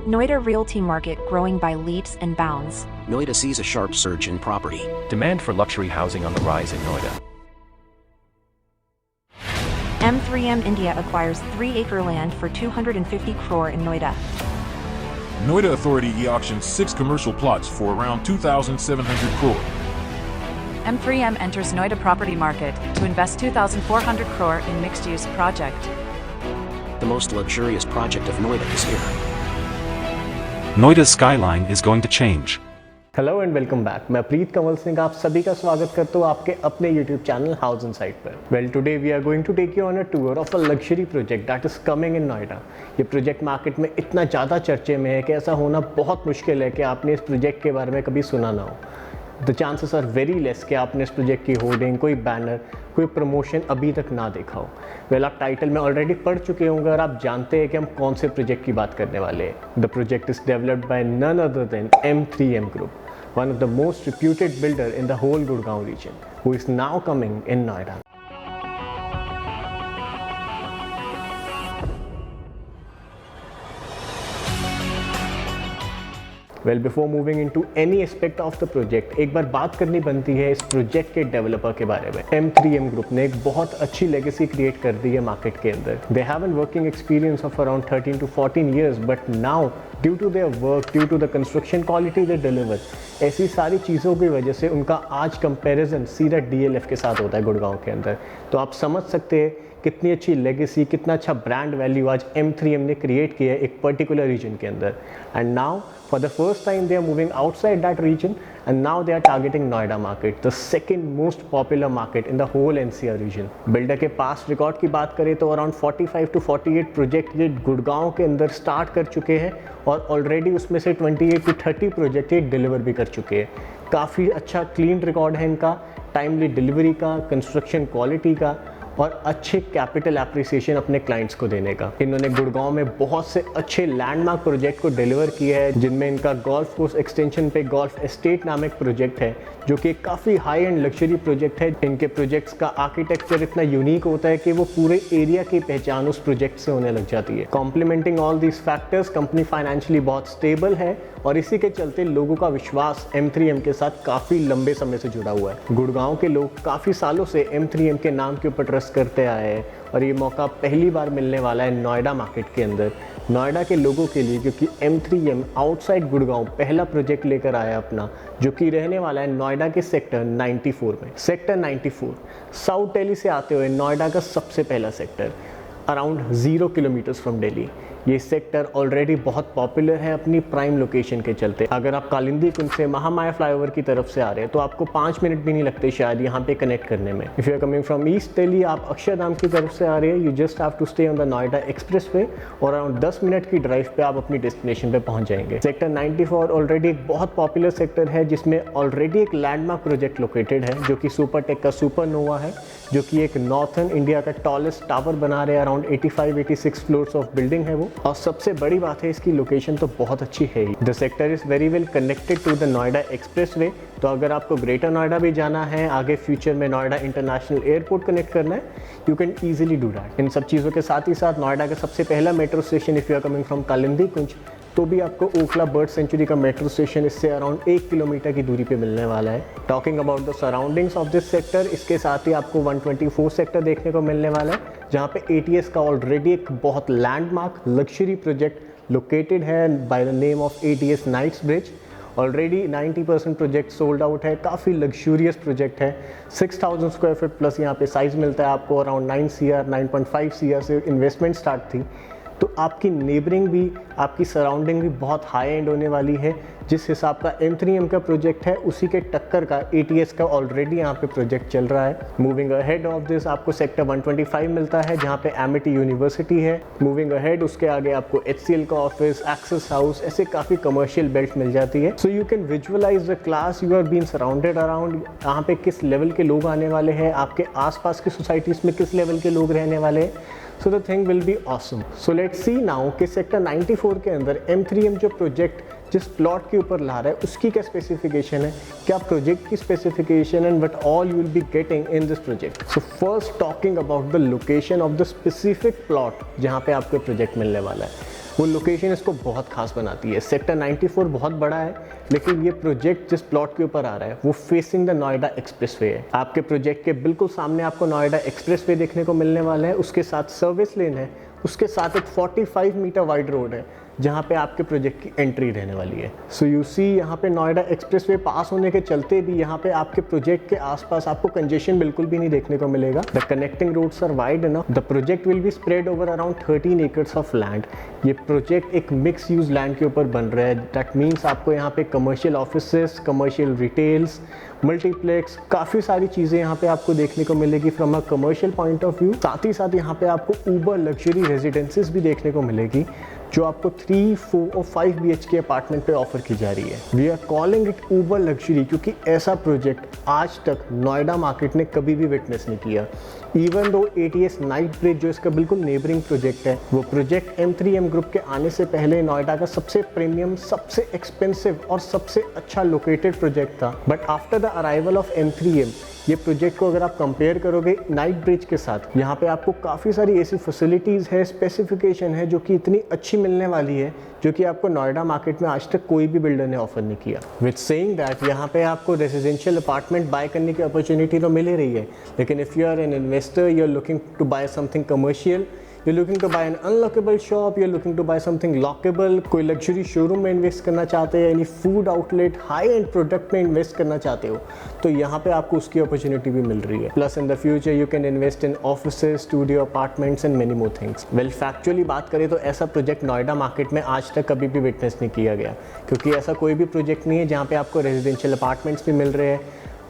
Noida realty market growing by leaps and bounds. Noida sees a sharp surge in property. Demand for luxury housing on the rise in Noida. M3M India acquires 3-acre land for 250 crore in Noida. Noida Authority e-auctions 6 commercial plots for around 2,700 crore. M3M enters Noida property market to invest 2,400 crore in mixed-use project. The most luxurious project of Noida is here. Noida's skyline is going to change. Hello and welcome back. मैं प्रीत कंवल सिंह आप सभी का स्वागत करता हूँ आपके अपने YouTube channel House Insight पर। Well today we are going to take you on a tour of a luxury project that is coming in Noida. ये प्रोजेक्ट मार्केट में इतना ज़्यादा चर्चे में है कि ऐसा होना बहुत मुश्किल है कि आपने इस प्रोजेक्ट के बारे में कभी सुना ना हो। The chances are very less कि आपने इस प्रोजेक्ट की होर्डिंग, कोई बैनर, कोई प्रमोशन अभी तक ना देखा हो। वेल आप टाइटल में ऑलरेडी पढ़ चुके होंगे और आप जानते हैं कि हम कौन से प्रोजेक्ट की बात करने वाले हैं। The project is developed by none other than M3M Group, one of the most reputed builder in the whole Gurgaon region, who is now coming in Noida. Well, before moving into any aspect of the project, एक बार बात करनी बनती है इस project के developer के बारे में। M3M Group ने एक बहुत अच्छी लेगेसी क्रिएट कर दी है मार्केट के अंदर। They have a working experience of around 13 to 14 years, but now due to their work, due to the construction quality they deliver, ऐसी सारी चीज़ों की वजह से उनका आज कंपैरिजन सीधा DLF के साथ होता है गुड़गांव के अंदर। तो आप समझ सकते हैं कितनी अच्छी लेगेसी, कितना अच्छा ब्रांड वैल्यू आज M3M ने क्रिएट किया है एक पर्टिकुलर रीजन के अंदर। And now for the first time they are moving outside that region and now they are targeting Noida market, the second most popular market in the whole NCR region. Builder के पास record की बात करें तो around 45 to 48 project ये गुड़गांव के अंदर start कर चुके हैं और ऑलरेडी उसमें से 28 टू 30 प्रोजेक्ट ये डिलीवर भी कर चुके हैं। काफ़ी अच्छा क्लीन रिकॉर्ड है इनका, टाइमली डिलीवरी का, कंस्ट्रक्शन क्वालिटी का और अच्छे कैपिटल एप्रिसिएशन अपने क्लाइंट्स को देने का। इन्होंने गुड़गांव में बहुत से अच्छे लैंडमार्क प्रोजेक्ट को डिलीवर किया है, जिनमें इनका गोल्फ कोर्स एक्सटेंशन पे गोल्फ एस्टेट नामक प्रोजेक्ट है, जो कि काफ़ी हाई एंड लग्जरी प्रोजेक्ट है। इनके प्रोजेक्ट्स का आर्किटेक्चर इतना यूनिक होता है कि वो पूरे एरिया की पहचान उस प्रोजेक्ट से होने लग जाती है। Complementing all these factors, company financially बहुत स्टेबल है और इसी के चलते लोगों का विश्वास M3M के साथ काफ़ी लंबे समय से जुड़ा हुआ है। गुड़गांव के लोग काफ़ी सालों से M3M के नाम के ऊपर ट्रस्ट करते आए हैं और ये मौका पहली बार मिलने वाला है नोएडा मार्केट के अंदर, नोएडा के लोगों के लिए, क्योंकि M3M आउटसाइड गुड़गांव पहला प्रोजेक्ट लेकर आया अपना, जो कि रहने वाला है नोएडा के सेक्टर 94 में। सेक्टर 94 साउथ दिल्ली से आते हुए नोएडा का सबसे पहला sector, around 0 kilometres from Delhi. ये सेक्टर ऑलरेडी बहुत पॉपुलर है अपनी प्राइम लोकेशन के चलते। अगर आप कालिंदी कुंज से महामाया फ्लाईओवर की तरफ से आ रहे हैं तो आपको 5 मिनट भी नहीं लगते शायद यहाँ पे कनेक्ट करने में। If you are coming from east Delhi, आप अक्षरधाम की तरफ से आ रहे हैं, you just have to stay on the Noida expressway और अराउंड 10 मिनट की ड्राइव पे आप अपनी डेस्टिनेशन पे पहुँच जाएंगे। सेक्टर 94 ऑलरेडी एक बहुत पॉपुलर सेक्टर है, जिसमें ऑलरेडी एक लैंडमार्क प्रोजेक्ट लोकेटेड है, जो कि सुपरटेक का सुपरनोवा है, जो कि एक नॉर्थर्न इंडिया का टॉलेस्ट टावर बना रहे हैं। अराउंड 85-86 फ्लोर्स ऑफ बिल्डिंग है वो, और सबसे बड़ी बात है इसकी लोकेशन तो बहुत अच्छी है ही। The sector is very well connected to the Noida expressway. तो अगर आपको ग्रेटर नोएडा भी जाना है, आगे फ्यूचर में नोएडा इंटरनेशनल एयरपोर्ट कनेक्ट करना है, you can easily do that. इन सब चीज़ों के साथ ही साथ नोएडा का सबसे पहला metro station, if you are coming from Kalindi Kunj, तो भी आपको ओखला बर्ड सेंचुरी का मेट्रो स्टेशन इससे अराउंड 1 किलोमीटर की दूरी पे मिलने वाला है। Talking about the surroundings of this sector, इसके साथ ही आपको 124 सेक्टर देखने को मिलने वाला है, जहाँ पे ATS का ऑलरेडी एक बहुत लैंडमार्क लग्जरी प्रोजेक्ट लोकेटेड है by the name of ATS Knightsbridge. Already 90% project sold out है, काफ़ी लग्जूरियस प्रोजेक्ट है। 6000 स्क्वायर फीट प्लस यहाँ पे साइज़ मिलता है आपको। अराउंड 9 CR 9.5 CR से इन्वेस्टमेंट स्टार्ट थी। तो आपकी नेबरिंग भी, आपकी सराउंडिंग भी बहुत हाई एंड होने वाली है। जिस हिसाब का M3M का प्रोजेक्ट है, उसी के टक्कर का ATS का ऑलरेडी यहाँ पे प्रोजेक्ट चल रहा है। मूविंग अहेड ऑफ दिस आपको सेक्टर 125 मिलता है, जहाँ पे एमिटी यूनिवर्सिटी है। मूविंग अहेड उसके आगे आपको HCL का ऑफिस, एक्सेस हाउस, ऐसे काफ़ी कमर्शियल बेल्ट मिल जाती है। So you can visualise the class you are been surrounded around, यहाँ पे किस लेवल के लोग आने वाले हैं, आपके आसपास की सोसाइटीज़ में किस लेवल के लोग रहने वाले हैं। So the thing will be awesome. So let's see now कि सेक्टर 94 के अंदर M3M जो प्रोजेक्ट जिस प्लॉट के ऊपर ला रहा है उसकी क्या स्पेसिफिकेशन है, क्या प्रोजेक्ट की specification and what all you will be getting in this project. So first talking about the location of the specific plot जहाँ पे आपको प्रोजेक्ट मिलने वाला है। वो लोकेशन इसको बहुत खास बनाती है। सेक्टर 94 बहुत बड़ा है, लेकिन ये प्रोजेक्ट जिस प्लॉट के ऊपर आ रहा है वो फेसिंग द नोएडा एक्सप्रेसवे है। आपके प्रोजेक्ट के बिल्कुल सामने आपको नोएडा एक्सप्रेसवे देखने को मिलने वाला है, उसके साथ सर्विस लेन है, उसके साथ एक 45 मीटर वाइड रोड है जहाँ पे आपके प्रोजेक्ट की एंट्री रहने वाली है। सो यू सी यहाँ पे नोएडा एक्सप्रेसवे पास होने के चलते भी यहाँ पे आपके प्रोजेक्ट के आसपास आपको कंजेशन बिल्कुल भी नहीं देखने को मिलेगा। The connecting roads are wide enough. The project will be spread over around 13 acres of land. ये प्रोजेक्ट एक मिक्स यूज लैंड के ऊपर बन रहा है। दैट मीन्स आपको यहाँ पे commercial offices, commercial retails, multiplex, काफ़ी सारी चीज़ें यहाँ पे आपको देखने को मिलेगी from a commercial point of view. साथ ही साथ यहाँ पे आपको ऊबर लग्जरी रेजिडेंसीज भी देखने को मिलेगी जो आपको 3, 4 और 5 BHK अपार्टमेंट पे ऑफर की जा रही है। We are calling it uber luxury क्योंकि ऐसा प्रोजेक्ट आज तक नोएडा मार्केट ने कभी भी विटनेस नहीं किया। Even though ATS night bridge जो इसका बिल्कुल नेबरिंग प्रोजेक्ट है, वो प्रोजेक्ट M3M ग्रुप के आने से पहले नोएडा का सबसे प्रीमियम, सबसे एक्सपेंसिव और सबसे अच्छा लोकेटेड प्रोजेक्ट था। But after the arrival of M3M ये प्रोजेक्ट को अगर आप कंपेयर करोगे नाइट ब्रिज के साथ, यहाँ पे आपको काफ़ी सारी ऐसी फैसिलिटीज़ है, स्पेसिफिकेशन है जो कि इतनी अच्छी मिलने वाली है जो कि आपको नोएडा मार्केट में आज तक कोई भी बिल्डर ने ऑफर नहीं किया। विद सेइंग दैट यहाँ पे आपको रेजिडेंशियल अपार्टमेंट बाय करने की अपॉर्चुनिटी तो मिल ही रही है, लेकिन if you are an investor, you are looking to buy something commercial, you're looking to buy an unlockable shop, you're looking to buy something lockable, कोई लग्जरी शोरूम में invest करना चाहते हैं, यानी food outlet, high and product में invest करना चाहते हो, तो यहाँ पे आपको उसकी अपॉर्चुनिटी भी मिल रही है। Plus in the future you can invest in offices, studio, apartments and many more things. Well, factually बात करें तो ऐसा प्रोजेक्ट नोएडा मार्केट में आज तक कभी भी विटनेस नहीं किया गया, क्योंकि ऐसा कोई भी प्रोजेक्ट नहीं है जहाँ पे आपको रेजिडेंशियल अपार्टमेंट्स भी मिल रहे हैं,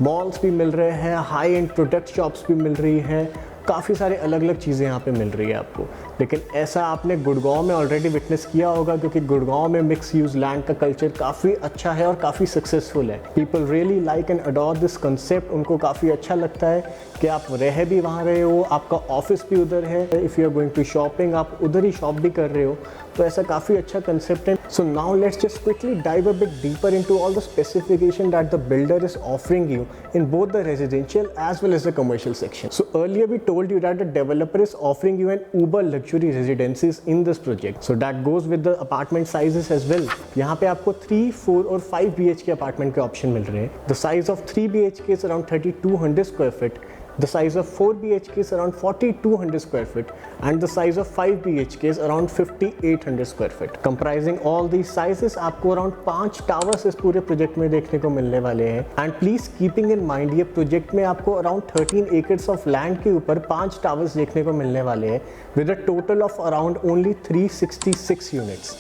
मॉल्स भी मिल रहे हैं, हाई एंड प्रोडक्ट शॉप्स भी मिल रही हैं, काफ़ी सारे अलग अलग चीज़ें यहाँ पे मिल रही है आपको। लेकिन ऐसा आपने गुड़गांव में ऑलरेडी विटनेस किया होगा, क्योंकि गुड़गांव में मिक्स यूज लैंड का कल्चर काफ़ी अच्छा है और काफ़ी सक्सेसफुल है। People really like and adore this concept. उनको काफ़ी अच्छा लगता है कि आप रह भी वहाँ रहे हो, आपका ऑफिस भी उधर है, if you are going to shopping आप उधर ही शॉप भी कर रहे हो, तो ऐसा काफ़ी अच्छा कंसेप्ट है। So now let's just quickly dive a bit deeper into all the specification that the builder is offering you in both the residential as well as the commercial section. So earlier we told you that the developer is offering you an uber luxury residences in this project, so that goes with the apartment sizes as well. यहाँ पे आपको 3, 4 और 5 BHK apartment के option मिल रहे हैं। The size of 3 BHK is around 3200 square feet. The size of 4 BHK is around 4200 square feet, and the size of 5 BHK is around 5800 square feet. Comprising all these sizes, आपको around 5 towers इस पूरे project में देखने को मिलने वाले हैं। And please keeping in mind, ये प्रोजेक्ट में आपको around 13 acres of land के ऊपर 5 टावर्स देखने को मिलने वाले हैं, with a total of around only 366 units.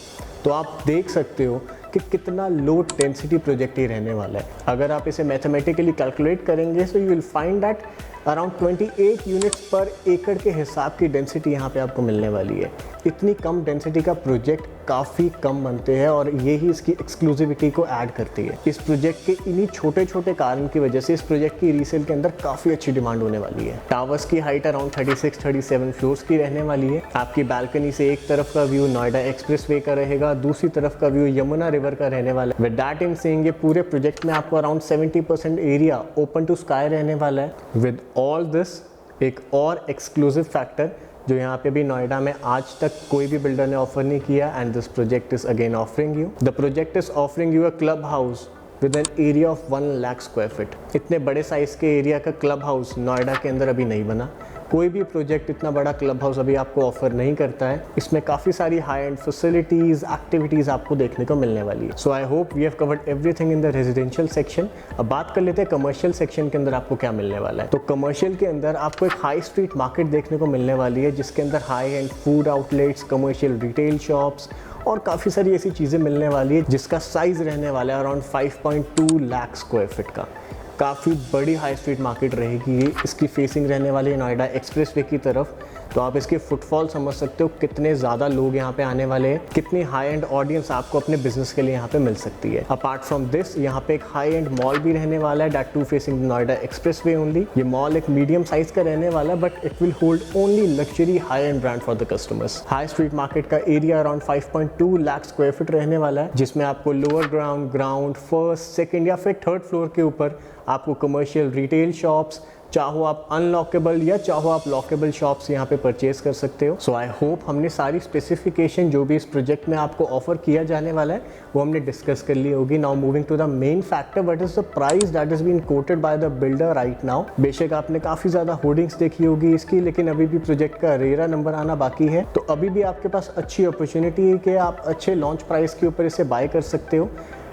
तो आप देख सकते हो कि कितना लो डेंसिटी प्रोजेक्ट ही रहने वाला है। अगर आप इसे मैथमेटिकली कैलकुलेट करेंगे तो you will find that around 28 units पर एकड़ के हिसाब की डेंसिटी यहाँ पे आपको मिलने वाली है। इतनी कम डेंसिटी का प्रोजेक्ट काफ़ी कम बनते हैं और यही इसकी एक्सक्लूसिविटी को ऐड करती है। इस प्रोजेक्ट के इन्हीं छोटे छोटे कारण की वजह से इस प्रोजेक्ट की रीसेल के अंदर काफ़ी अच्छी डिमांड होने वाली है। टावर्स की हाइट अराउंड 36-37 फ्लोर्स की रहने वाली है। आपकी बालकनी से एक तरफ का व्यू नोएडा एक्सप्रेसवे का रहेगा, दूसरी तरफ का व्यू यमुना रिवर का रहने वाला है। विद दैट इन सेइंग, ये पूरे प्रोजेक्ट में आपको around 70% area open to sky रहने वाला है। विद ऑल दिस, एक और एक्सक्लूसिव फैक्टर जो यहाँ पे भी नोएडा में आज तक कोई भी बिल्डर ने ऑफर नहीं किया, and this project is again offering you, the project is offering you a club house with an area of 1 lakh square feet. इतने बड़े साइज के एरिया का क्लब हाउस नोएडा के अंदर अभी नहीं बना। कोई भी प्रोजेक्ट इतना बड़ा क्लब हाउस अभी आपको ऑफर नहीं करता है। इसमें काफ़ी सारी हाई एंड फैसिलिटीज़, एक्टिविटीज़ आपको देखने को मिलने वाली है। So I hope we have covered everything in the residential section. अब बात कर लेते हैं कमर्शियल सेक्शन के अंदर आपको क्या मिलने वाला है। तो कमर्शियल के अंदर आपको एक हाई स्ट्रीट मार्केट देखने को मिलने वाली है, जिसके अंदर high and food outlets, commercial retail shops और काफ़ी सारी ऐसी चीज़ें मिलने वाली है, जिसका साइज़ रहने वाला है अराउंड 5.2 लाख स्क्वायर फीट का। काफ़ी बड़ी हाई स्ट्रीट मार्केट रहेगी ये। इसकी फेसिंग रहने वाली है नोएडा एक्सप्रेसवे की तरफ, तो आप इसके फुटफॉल समझ सकते हो कितने ज़्यादा लोग यहाँ पे आने वाले हैं, कितनी हाई एंड ऑडियंस आपको अपने बिजनेस के लिए यहाँ पे मिल सकती है। अपार्ट फ्रॉम दिस, यहाँ पे एक हाई एंड मॉल भी रहने वाला है, that too facing Noida expressway only. ये मॉल एक मीडियम साइज का रहने वाला है, but it will hold only luxury high end brand for the customers. High street market का area around 5.2 lakh square feet रहने वाला है, जिसमें आपको लोअर ग्राउंड, फर्स्ट, सेकेंड या फिर थर्ड फ्लोर के ऊपर आपको कमर्शियल रिटेल शॉप्स, चाहो आप अनलॉकेबल या चाहो आप लॉकेबल शॉप्स यहाँ पे परचेज कर सकते हो। सो आई होप हमने सारी स्पेसिफिकेशन जो भी इस प्रोजेक्ट में आपको ऑफर किया जाने वाला है वो हमने डिस्कस कर ली होगी। Now moving to the main factor, what is the price that is been quoted by the builder right now. बेशक आपने काफ़ी ज़्यादा होर्डिंग्स देखी होगी इसकी, लेकिन अभी भी प्रोजेक्ट का रेरा नंबर आना बाकी है। तो अभी भी आपके पास अच्छी अपॉर्चुनिटी है कि आप अच्छे लॉन्च प्राइस के ऊपर इसे बाय कर सकते हो।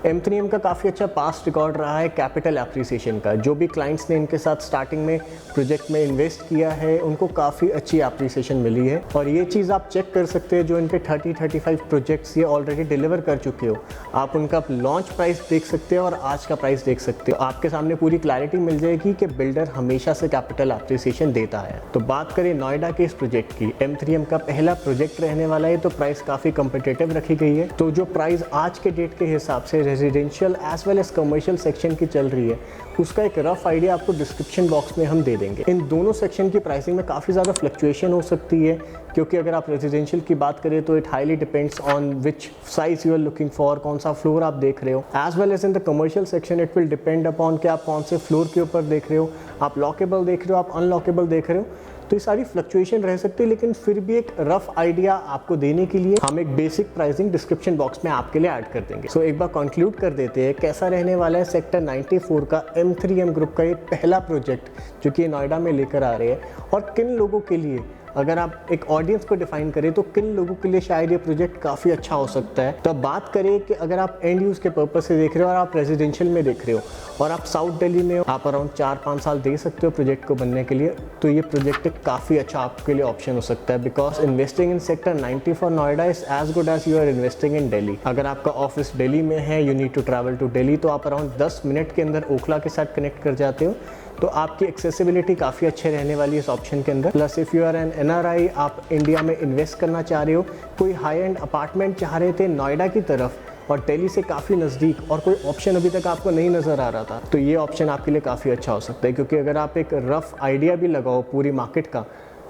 M3M का काफ़ी अच्छा पास्ट रिकॉर्ड रहा है कैपिटल एप्रिसिएशन का। जो भी क्लाइंट्स ने इनके साथ स्टार्टिंग में प्रोजेक्ट में इन्वेस्ट किया है उनको काफ़ी अच्छी एप्रिसिएशन मिली है। और ये चीज़ आप चेक कर सकते हैं, जो इनके 30-35 प्रोजेक्ट्स ये ऑलरेडी डिलीवर कर चुके हो, आप उनका लॉन्च प्राइस देख सकते हो और आज का प्राइस देख सकते हो। आपके सामने पूरी क्लैरिटी मिल जाएगी कि बिल्डर हमेशा से कैपिटल एप्रिसिएशन देता है। तो बात करें नोएडा के इस प्रोजेक्ट की, M3M का पहला प्रोजेक्ट रहने वाला है, तो प्राइस काफ़ी कम्पिटेटिव रखी गई है। तो जो प्राइस आज के डेट के हिसाब से residential as well as commercial section की चल रही है, उसका एक रफ आइडिया आपको डिस्क्रिप्शन बॉक्स में हम दे देंगे। इन दोनों सेक्शन की प्राइसिंग में काफ़ी ज़्यादा फ्लक्चुएशन हो सकती है, क्योंकि अगर आप रेजिडेंशियल की बात करें तो it highly depends on which size you are looking for, कौन सा फ्लोर आप देख रहे हो। As well as in the commercial section it will depend upon कि आप कौन से फ्लोर के ऊपर देख रहे हो, आप लॉकेबल देख रहे हो, आप अनलॉकेबल देख रहे हो। तो ये सारी फ्लक्चुएशन रह सकती है, लेकिन फिर भी एक रफ आइडिया आपको देने के लिए हम एक बेसिक प्राइसिंग डिस्क्रिप्शन बॉक्स में आपके लिए ऐड कर देंगे। सो एक बार कंक्लूड कर देते हैं कैसा रहने वाला है सेक्टर 94 का M3M ग्रुप का ये पहला प्रोजेक्ट जो कि नोएडा में लेकर आ रहे हैं, और किन लोगों के लिए, अगर आप एक ऑडियंस को डिफाइन करें तो किन लोगों के लिए शायद ये प्रोजेक्ट काफ़ी अच्छा हो सकता है। तो अब बात करें कि अगर आप एंड यूज़ के पर्पस से देख रहे हो और आप रेजिडेंशियल में देख रहे हो और आप साउथ दिल्ली में हो, आप अराउंड 4-5 साल दे सकते हो प्रोजेक्ट को बनने के लिए, तो ये प्रोजेक्ट एक काफ़ी अच्छा आपके लिए ऑप्शन हो सकता है। Because investing in sector 94 Noida is as good as you are investing in Delhi. अगर आपका ऑफिस दिल्ली में है, you need to travel to Delhi, तो आप अराउंड 10 मिनट के अंदर ओखला के साथ कनेक्ट कर जाते हो। तो आपकी एक्सेसिबिलिटी काफ़ी अच्छे रहने वाली है इस ऑप्शन के अंदर। Plus if you are an NRI, आप इंडिया में इन्वेस्ट करना चाह रहे हो, कोई हाई एंड अपार्टमेंट चाह रहे थे नोएडा की तरफ और दिल्ली से काफ़ी नज़दीक, और कोई ऑप्शन अभी तक आपको नहीं नज़र आ रहा था, तो ये ऑप्शन आपके लिए काफ़ी अच्छा हो सकता है। क्योंकि अगर आप एक रफ आइडिया भी लगाओ पूरी मार्केट का,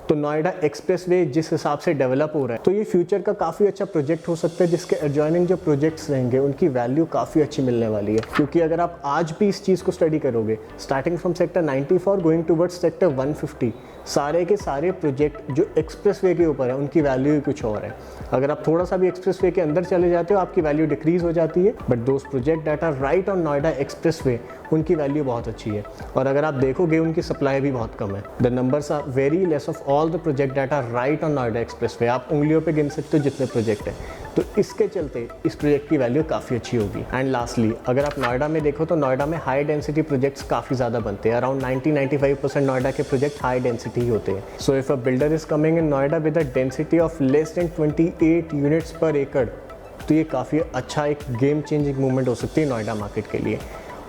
तो नोएडा एक्सप्रेसवे जिस हिसाब से डेवलप हो रहा है, तो ये फ्यूचर का काफ़ी अच्छा प्रोजेक्ट हो सकता है, जिसके एडजॉइनिंग जो प्रोजेक्ट्स रहेंगे उनकी वैल्यू काफ़ी अच्छी मिलने वाली है। क्योंकि अगर आप आज भी इस चीज़ को स्टडी करोगे, starting from sector 94 going towards sector 150, सारे के सारे प्रोजेक्ट जो एक्सप्रेसवे के ऊपर है उनकी वैल्यू ही कुछ और है। अगर आप थोड़ा सा भी एक्सप्रेसवे के अंदर चले जाते हो आपकी वैल्यू डिक्रीज हो जाती है, but those project that are right on Noida expressway उनकी वैल्यू बहुत अच्छी है। और अगर आप देखोगे उनकी सप्लाई भी बहुत कम है। The numbers are very less of all the project that are right on Noida expressway. आप उंगलियों पे गिन सकते हो जितने प्रोजेक्ट हैं, तो इसके चलते इस प्रोजेक्ट की वैल्यू काफ़ी अच्छी होगी। एंड लास्टली, अगर आप नोएडा में देखो तो नोएडा में हाई डेंसिटी प्रोजेक्ट्स काफ़ी ज़्यादा बनते हैं। अराउंड 90-95% नोएडा के प्रोजेक्ट हाई डेंसिटी ही होते हैं। So if a builder is coming in Noida with a density of less than 28 units पर एकड़, तो ये काफ़ी अच्छा एक गेम चेंजिंग मूवमेंट हो सकती है नोएडा मार्केट के लिए।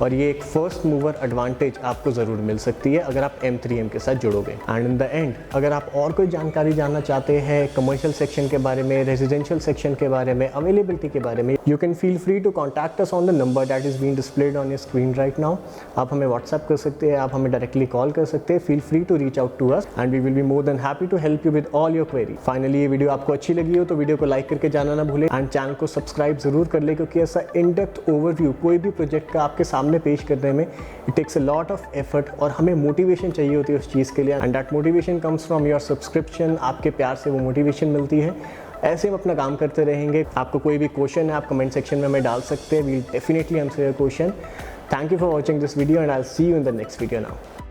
और ये एक फर्स्ट मूवर एडवांटेज आपको ज़रूर मिल सकती है अगर आप M3M के साथ जुड़ोगे। एंड इन द एंड, अगर आप और कोई जानकारी जानना चाहते हैं कमर्शियल सेक्शन के बारे में, रेजिडेंशियल सेक्शन के बारे में, अवेलेबिलिटी के बारे में, you can feel free to contact us on the number that is being displayed on your screen right now. आप हमें व्हाट्सएप कर सकते हैं, आप हमें डायरेक्टली कॉल कर सकते हैं। Feel free to reach out to us and we will be more than happy to help you with all your query. Finally, ये वीडियो आपको अच्छी लगी हो तो वीडियो को लाइक करके जाना ना भूलें एंड चैनल को सब्सक्राइब जरूर कर ले, क्योंकि ऐसा इन डेप्थ ओवरव्यू कोई भी प्रोजेक्ट का आपके सामने पेश करने में it takes a lot of effort, और हमें मोटिवेशन चाहिए होती है उस चीज़ के लिए। And that motivation comes from your subscription. आपके प्यार से वो मोटिवेशन मिलती है। ऐसे हम अपना काम करते रहेंगे। आपको कोई भी क्वेश्चन है आप कमेंट सेक्शन में हमें डाल सकते हैं। We will definitely answer your question. Thank you for watching this video and I will see you in the next video now.